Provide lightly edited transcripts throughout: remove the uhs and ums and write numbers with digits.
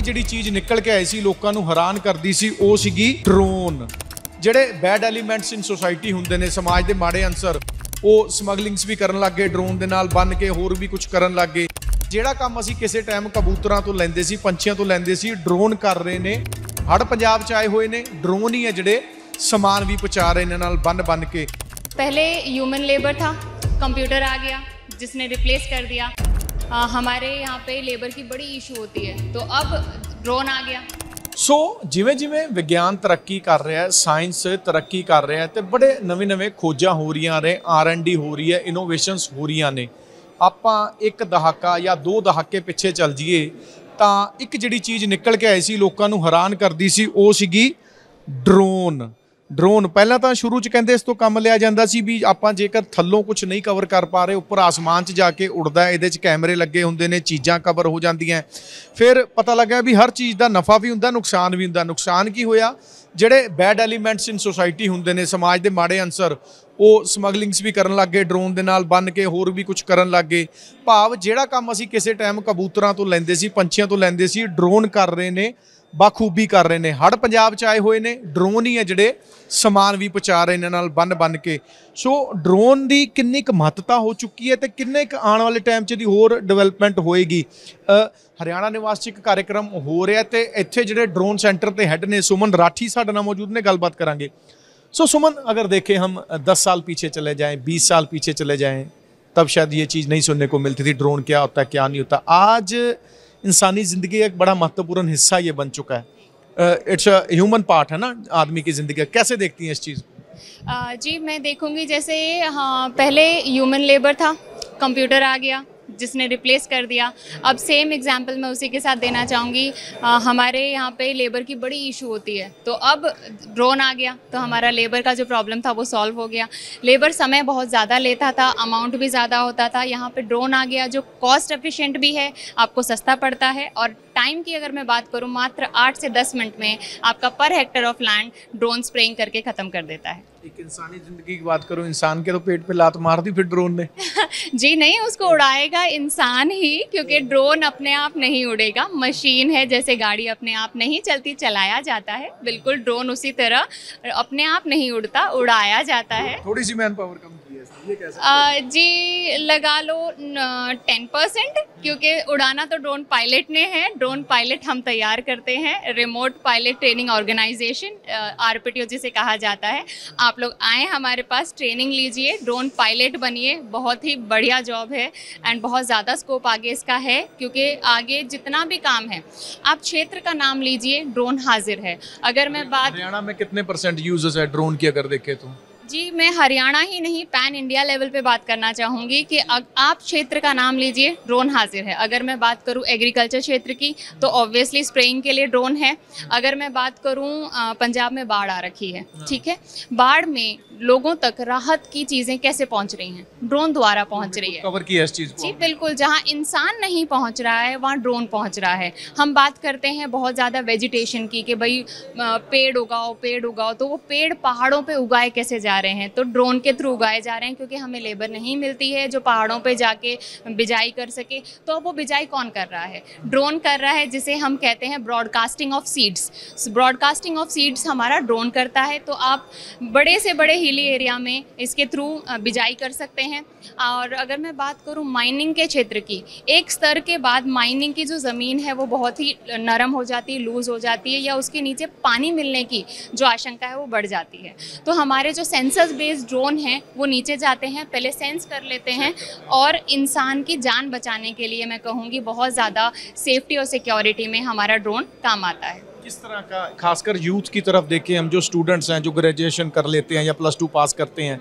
ਜਿਹੜੀ ਚੀਜ਼ ਨਿਕਲ ਕੇ ਆਈ ਸੀ ਲੋਕਾਂ ਨੂੰ ਹੈਰਾਨ ਕਰਦੀ ਸੀ ਉਹ ਸੀਗੀ ਡਰੋਨ। ਜਿਹੜੇ ਬੈਡ ਐਲੀਮੈਂਟਸ ਇਨ ਸੋਸਾਇਟੀ ਹੁੰਦੇ ਨੇ, ਸਮਾਜ ਦੇ ਮਾੜੇ ਅੰਸਰ, ਉਹ ਸਮਗਲਿੰਗਸ ਵੀ ਕਰਨ ਲੱਗ ਗਏ, ਡਰੋਨ ਦੇ ਨਾਲ ਬੰਨ ਕੇ ਹੋਰ ਵੀ ਕੁਝ ਕਰਨ ਲੱਗ ਗਏ। ਜਿਹੜਾ ਕੰਮ ਅਸੀਂ ਕਿਸੇ ਟਾਈਮ ਕਬੂਤਰਾਂ ਤੋਂ ਲੈਂਦੇ ਸੀ, ਪੰਛੀਆਂ ਤੋਂ ਲੈਂਦੇ ਸੀ, ਡਰੋਨ ਕਰ ਰਹੇ ਨੇ। ਹੜ ਪੰਜਾਬ ਚ ਆਏ ਹੋਏ ਨੇ, ਡਰੋਨ ਹੀ ਹੈ ਜਿਹੜੇ ਸਮਾਨ ਵੀ ਪਹੁੰਚਾ ਰਹੇ ਨੇ ਨਾਲ ਬੰਨ ਕੇ। पहले ह्यूमन लेबर था, कंप्यूटर आ गया जिसने रिप्लेस कर दिया। हमारे यहाँ पे लेबर की बड़ी इशू होती है, तो अब ड्रोन आ गया। ਸੋ ਜਿਵੇਂ ਜਿਵੇਂ ਵਿਗਿਆਨ ਤਰੱਕੀ ਕਰ ਰਿਹਾ ਹੈ, ਸਾਇੰਸ ਤਰੱਕੀ ਕਰ ਰਿਹਾ ਹੈ ਤੇ ਬੜੇ ਨਵੇਂ ਖੋਜਾਂ ਹੋ ਰਹੀਆਂ ਨੇ, R&D ਹੋ ਰਹੀ ਹੈ, ਇਨੋਵੇਸ਼ਨਸ ਹੋ ਰਹੀਆਂ ਨੇ। ਆਪਾਂ ਇੱਕ ਦਹਾਕਾ ਜਾਂ ਦੋ ਦਹਾਕੇ ਪਿੱਛੇ ਚੱਲ ਜਾਈਏ ਤਾਂ ਇੱਕ ਜਿਹੜੀ ਚੀਜ਼ ਨਿਕਲ ਕੇ ਆਈ ਸੀ ਲੋਕਾਂ ਨੂੰ ਹੈਰਾਨ ਕਰਦੀ ਸੀ ਉਹ ਸੀਗੀ ਡਰੋਨ। ਡਰੋਨ ਪਹਿਲਾਂ ਤਾਂ ਸ਼ੁਰੂ 'ਚ ਕਹਿੰਦੇ ਇਸ ਤੋਂ ਕੰਮ ਲਿਆ ਜਾਂਦਾ ਸੀ ਵੀ ਆਪਾਂ ਜੇਕਰ ਥੱਲੋਂ ਕੁਝ ਨਹੀਂ ਕਵਰ ਕਰ ਪਾ ਰਹੇ, ਉੱਪਰ ਆਸਮਾਨ 'ਚ ਜਾ ਕੇ ਉੜਦਾ, ਇਹਦੇ 'ਚ ਕੈਮਰੇ ਲੱਗੇ ਹੁੰਦੇ ਨੇ, ਚੀਜ਼ਾਂ ਕਵਰ ਹੋ ਜਾਂਦੀਆਂ। ਫਿਰ ਪਤਾ ਲੱਗਾ ਵੀ ਹਰ ਚੀਜ਼ ਦਾ ਨਫਾ ਵੀ ਹੁੰਦਾ, ਨੁਕਸਾਨ ਵੀ ਹੁੰਦਾ। ਨੁਕਸਾਨ ਕੀ ਹੋਇਆ? ਜਿਹੜੇ ਬੈਡ ਐਲੀਮੈਂਟਸ ਇਨ ਸੋਸਾਇਟੀ ਹੁੰਦੇ ਨੇ, ਸਮਾਜ ਦੇ ਮਾੜੇ ਅੰਸਰ, ਉਹ ਸਮਗਲਿੰਗਸ ਵੀ ਕਰਨ ਲੱਗ ਗਏ, ਡਰੋਨ ਦੇ ਨਾਲ ਬੰਨ ਕੇ ਹੋਰ ਵੀ ਕੁਝ ਕਰਨ ਲੱਗ ਗਏ। ਭਾਵ ਜਿਹੜਾ ਕੰਮ ਅਸੀਂ ਕਿਸੇ ਟਾਈਮ ਕਬੂਤਰਾਂ ਤੋਂ ਲੈਂਦੇ ਸੀ, ਪੰਛੀਆਂ ਤੋਂ ਲੈਂਦੇ ਸੀ, ਡਰੋਨ ਕਰ ਰਹੇ ਨੇ, ਬਾਖੂਬੀ ਕਰ ਰਹੇ ਨੇ। ਹੜ ਪੰਜਾਬ 'ਚ ਆਏ ਹੋਏ ਨੇ, ਡਰੋਨ ਹੀ ਹੈ ਜਿਹੜੇ ਸਮਾਨ ਵੀ ਪਹੁੰਚਾ ਰਹੇ ਨੇ ਨਾਲ ਬੰਨ ਕੇ। ਸੋ ਡਰੋਨ ਦੀ ਕਿੰਨੀ ਕੁ ਮਹੱਤਤਾ ਹੋ ਚੁੱਕੀ ਹੈ ਤੇ ਕਿੰਨੇ ਕੁ ਆਉਣ ਵਾਲੇ ਟਾਈਮ 'ਚ ਇਹਦੀ ਹੋਰ ਡਿਵੈਲਪਮੈਂਟ ਹੋਏਗੀ। ਹਰਿਆਣਾ ਨਿਵਾਸ 'ਚ ਇੱਕ ਕਾਰਜਕ੍ਰਮ ਹੋ ਰਿਹਾ ਤੇ ਇੱਥੇ ਜਿਹੜੇ ड्रोन सेंटर के हेड ने सुमन राठी साडे नाल मौजूद ने, गलबात करांगे। सो सुमन, अगर देखें हम 10 साल पीछे चले जाएं, 20 साल पीछे चले जाएं, तब शायद ये चीज़ नहीं सुनने को मिलती थी, ड्रोन क्या होता है क्या नहीं होता। आज इंसानी ज़िंदगी का एक बड़ा महत्वपूर्ण हिस्सा ये बन चुका है। इट्स अ ह्यूमन पार्ट है ना आदमी की ज़िंदगी का। कैसे देखती हैं इस चीज़ को? जी मैं देखूंगी जैसे पहले ह्यूमन लेबर था, कंप्यूटर आ गया जिसने रिप्लेस कर दिया। अब सेम एग्जांपल मैं उसी के साथ देना चाहूँगी। हमारे यहाँ पे लेबर की बड़ी इशू होती है, तो अब ड्रोन आ गया तो हमारा लेबर का जो प्रॉब्लम था वो सॉल्व हो गया। लेबर समय बहुत ज़्यादा लेता था, अमाउंट भी ज़्यादा होता था। यहाँ पे ड्रोन आ गया जो कॉस्ट एफिशिएंट भी है, आपको सस्ता पड़ता है। और टाइम की अगर मैं बात करूँ, मात्र 8 से 10 मिनट में आपका per hectare of land drone spraying करके ख़त्म कर देता है। एक इंसानी ज़िंदगी की बात करूँ, इंसान के तो पेट पे लात मार दी फिर ड्रोन ने। जी नहीं, उसको उड़ाएगा इंसान ही, क्योंकि ड्रोन अपने आप नहीं उड़ेगा, मशीन है। जैसे गाड़ी अपने आप नहीं चलती, चलाया जाता है, बिल्कुल ड्रोन उसी तरह अपने आप नहीं उड़ता, उड़ाया जाता है। थोड़ी सी मैन पावर कम की है इसमें, ये कैसे? जी लगा लो 10%, क्योंकि उड़ाना तो ड्रोन पायलट ने है। ड्रोन पायलट हम तैयार करते हैं, remote pilot training organisation, RPTO जिसे कहा जाता है। आप लोग आएँ हमारे पास, ट्रेनिंग लीजिए, ड्रोन पायलट बनिए। बहुत ही बढ़िया जॉब है एंड बहुत ज़्यादा स्कोप आगे इसका है, क्योंकि आगे जितना भी काम है, आप क्षेत्र का नाम लीजिए, ड्रोन हाजिर है। अगर मैं बात हरियाणा में कितने % यूजर्स है ड्रोन की अगर देखें तो? जी मैं हरियाणा ही नहीं, पैन इंडिया लेवल पे बात करना चाहूँगी कि आप क्षेत्र का नाम लीजिए, ड्रोन हाजिर है। अगर मैं बात करूँ एग्रीकल्चर क्षेत्र की, तो ऑब्वियसली स्प्रेइंग के लिए ड्रोन है। अगर मैं बात करूँ पंजाब में बाढ़ आ रखी है, ठीक है, बाढ़ में लोगों तक राहत की चीज़ें कैसे पहुँच रही हैं? ड्रोन द्वारा पहुँच रही है। कवर किया इस चीज़ को? जी बिल्कुल, जहाँ इंसान नहीं पहुँच रहा है वहाँ ड्रोन पहुँच रहा है। हम बात करते हैं बहुत ज़्यादा वेजिटेशन की कि भाई पेड़ उगाओ, तो वो पेड़ पहाड़ों पे उगाए कैसे जा रहे हैं? तो ड्रोन के थ्रू उगाए जा रहे हैं, क्योंकि हमें लेबर नहीं मिलती है जो पहाड़ों पे जाके बिजाई कर सके। तो अब वो बिजाई कौन कर रहा है? ड्रोन कर रहा है, जिसे हम कहते हैं broadcasting of seeds. Broadcasting of seeds हमारा ड्रोन करता है। तो आप बड़े से बड़े हिली एरिया में इसके थ्रू बिजाई कर सकते हैं। और अगर मैं बात करूँ माइनिंग के क्षेत्र की, एक स्तर के बाद माइनिंग की जो ज़मीन है वो बहुत ही नरम हो जाती है, लूज़ हो जाती है, या उसके नीचे पानी मिलने की जो आशंका है वो बढ़ जाती है। तो हमारे जो सेंसर बेस्ड ड्रोन हैं वो नीचे जाते हैं, पहले सेंस कर लेते हैं, और इंसान की जान बचाने के लिए मैं कहूँगी बहुत ज़्यादा सेफ्टी और सिक्योरिटी में हमारा ड्रोन काम आता है। किस तरह का, खासकर यूथ की तरफ देखें हम, जो स्टूडेंट्स हैं जो ग्रेजुएशन कर लेते हैं या +2 पास करते हैं,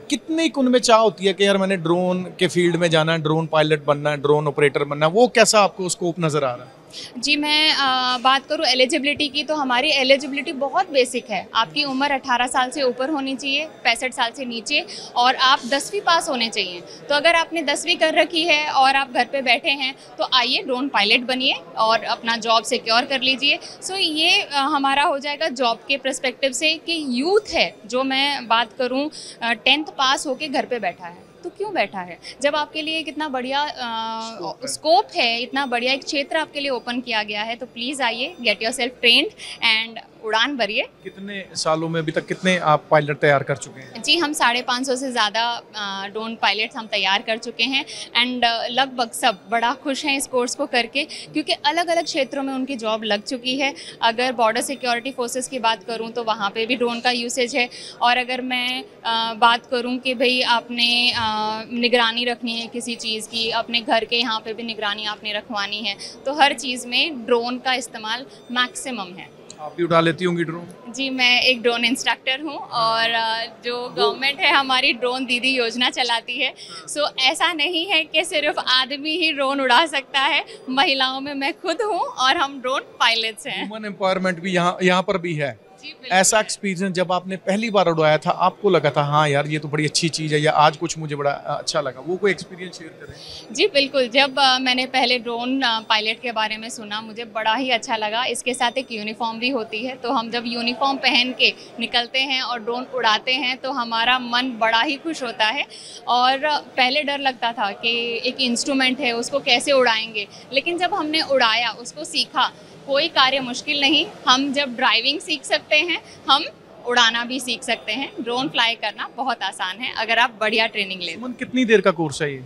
कितनी उनमें चाह होती है कि यार मैंने ड्रोन के फील्ड में जाना है, ड्रोन पायलट बनना है, ड्रोन ऑपरेटर बनना है, वो कैसा आपको स्कोप नज़र आ रहा है? जी मैं बात करूँ एलिजिबिलिटी की, तो हमारी एलिजिबिलिटी बहुत बेसिक है। आपकी उम्र 18 साल से ऊपर होनी चाहिए, 65 साल से नीचे, और आप 10वीं पास होने चाहिए। तो अगर आपने 10वीं कर रखी है और आप घर पे बैठे हैं, तो आइए ड्रोन पायलट बनिए और अपना जॉब सिक्योर कर लीजिए। सो ये हमारा हो जाएगा जॉब के पर्सपेक्टिव से कि यूथ है, जो मैं बात करूँ 10th पास होके घर पे बैठा है, तो क्यों बैठा है? जब आपके लिए कितना बढ़िया स्कोप है, इतना बढ़िया एक क्षेत्र आपके लिए ओपन किया गया है, तो प्लीज़ आइए, get your self trend and उड़ान भरिए। कितने सालों में अभी तक कितने आप पायलट तैयार कर चुके हैं? जी, हम 550 से ज़्यादा ड्रोन पायलट्स हम तैयार कर चुके हैं एंड लगभग सब बड़ा खुश हैं इस कोर्स को करके, क्योंकि अलग अलग क्षेत्रों में उनकी जॉब लग चुकी है। अगर बॉर्डर सिक्योरिटी फोर्सेस की बात करूं तो वहाँ पे भी ड्रोन का यूसेज है, और अगर मैं बात करूं कि भाई आपने निगरानी रखनी है किसी चीज़ की, अपने घर के यहाँ पे भी निगरानी आपने रखवानी है, तो हर चीज़ में ड्रोन का इस्तेमाल मैक्सिमम है। आप भी उड़ा लेती होंगी ड्रोन? जी, मैं एक ड्रोन इंस्ट्रक्टर हूँ, और जो गवर्नमेंट है हमारी ड्रोन दीदी योजना चलाती है। सो ऐसा नहीं है कि सिर्फ आदमी ही ड्रोन उड़ा सकता है, महिलाओं में मैं खुद हूँ और हम ड्रोन पायलट्स हैं। वुमेन एम्पावरमेंट भी यहाँ पर भी है। जी, ऐसा एक्सपीरियंस जब आपने पहली बार उड़ाया था, आपको लगा था हाँ यार ये तो बड़ी अच्छी चीज़ है, या आज कुछ मुझे बड़ा अच्छा लगा, वो कोई एक्सपीरियंस शेयर करें? जी बिल्कुल, जब मैंने पहले ड्रोन पायलट के बारे में सुना, मुझे बड़ा ही अच्छा लगा। इसके साथ एक यूनिफॉर्म भी होती है, तो हम जब यूनिफॉर्म पहन के निकलते हैं और ड्रोन उड़ाते हैं तो हमारा मन बड़ा ही खुश होता है। और पहले डर लगता था कि एक इंस्ट्रूमेंट है, उसको कैसे उड़ाएंगे, लेकिन जब हमने उड़ाया, उसको सीखा, कोई कार्य मुश्किल नहीं। हम जब ड्राइविंग सीख सकते हैं, हम उड़ाना भी सीख सकते हैं। ड्रोन फ्लाई करना बहुत आसान है अगर आप बढ़िया ट्रेनिंग लें। कितनी देर का कोर्स है ये?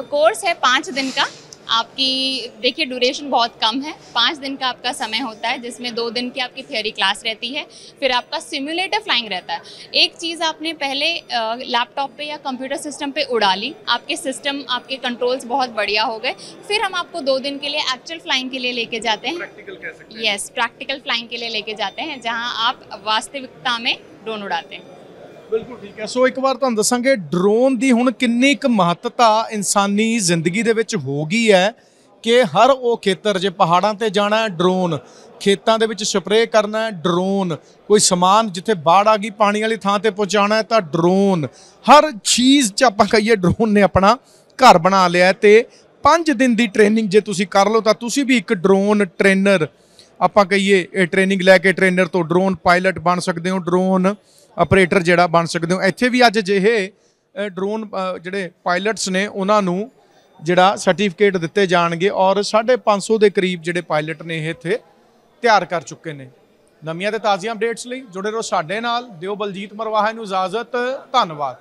कोर्स है 5 दिन का। आपकी देखिए ड्यूरेशन बहुत कम है, 5 दिन का आपका समय होता है, जिसमें 2 दिन की आपकी थियोरी क्लास रहती है, फिर आपका सिमुलेटर फ्लाइंग रहता है। एक चीज़ आपने पहले लैपटॉप पे या कंप्यूटर सिस्टम पे उड़ा ली, आपके सिस्टम, आपके कंट्रोल्स बहुत बढ़िया हो गए, फिर हम आपको 2 दिन के लिए एक्चुअल फ्लाइंग के लिए लेके जाते हैं। प्रैक्टिकल कह सकते हैं। यस, प्रैक्टिकल फ्लाइंग के लिए लेके जाते हैं, जहाँ आप वास्तविकता में ड्रोन उड़ाते हैं। बिल्कुल ठीक है। सो एक बार ਤੁਹਾਨੂੰ ਦੱਸਾਂਗੇ ਡਰੋਨ ਦੀ ਹੁਣ ਕਿੰਨੀ ਕੁ ਮਹੱਤਤਾ ਇਨਸਾਨੀ ਜ਼ਿੰਦਗੀ ਦੇ ਵਿੱਚ ਹੋ ਗਈ ਹੈ ਕਿ ਹਰ ਉਹ ਖੇਤਰ, ਜੇ ਪਹਾੜਾਂ ਤੇ ਜਾਣਾ ਹੈ ਡਰੋਨ, ਖੇਤਾਂ ਦੇ ਵਿੱਚ ਸਪਰੇਅ ਕਰਨਾ ਹੈ ਡਰੋਨ, ਕੋਈ ਸਮਾਨ ਜਿੱਥੇ ਬਾੜ ਆ ਗਈ ਪਾਣੀ ਵਾਲੀ ਥਾਂ ਤੇ ਪਹੁੰਚਾਉਣਾ ਹੈ ਤਾਂ ਡਰੋਨ, ਹਰ ਚੀਜ਼ 'ਚ ਆਪਾਂ ਕਹੀਏ ਡਰੋਨ ਨੇ ਆਪਣਾ ਘਰ ਬਣਾ ਲਿਆ। ਤੇ 5 ਦਿਨ ਦੀ ਟ੍ਰੇਨਿੰਗ ਜੇ ਤੁਸੀਂ ਕਰ ਲਓ ਤਾਂ ਤੁਸੀਂ ਵੀ ਇੱਕ ਡਰੋਨ ਟ੍ਰੇਨਰ, ਆਪਾਂ ਕਹੀਏ ਇਹ ਟ੍ਰੇਨਿੰਗ ਲੈ ਕੇ ਟ੍ਰੇਨਰ ਤੋਂ ਡਰੋਨ ਪਾਇਲਟ ਬਣ ਸਕਦੇ ਹੋ, ਡਰੋਨ ਆਪਰੇਟਰ ਜਿਹੜਾ ਬਣ ਸਕਦੇ ਹੋ। ਇੱਥੇ ਵੀ ਅੱਜ ਅਜਿਹੇ ਡਰੋਨ ਜਿਹੜੇ ਪਾਇਲਟਸ ਨੇ ਉਹਨਾਂ ਨੂੰ ਜਿਹੜਾ ਸਰਟੀਫਿਕੇਟ ਦਿੱਤੇ ਜਾਣਗੇ, ਔਰ 550 ਦੇ ਕਰੀਬ ਜਿਹੜੇ ਪਾਇਲਟ ਨੇ ਇਹ ਇੱਥੇ ਤਿਆਰ ਕਰ ਚੁੱਕੇ ਨੇ। ਨਵੀਆਂ ਤੇ ਤਾਜ਼ੀਆਂ ਅਪਡੇਟਸ ਲਈ ਜੁੜੇ ਰਹੋ ਸਾਡੇ ਨਾਲ। ਦਿਓ ਬਲਜੀਤ ਮਰਵਾਹਾ ਨੂੰ ਇਜਾਜ਼ਤ। ਧੰਨਵਾਦ।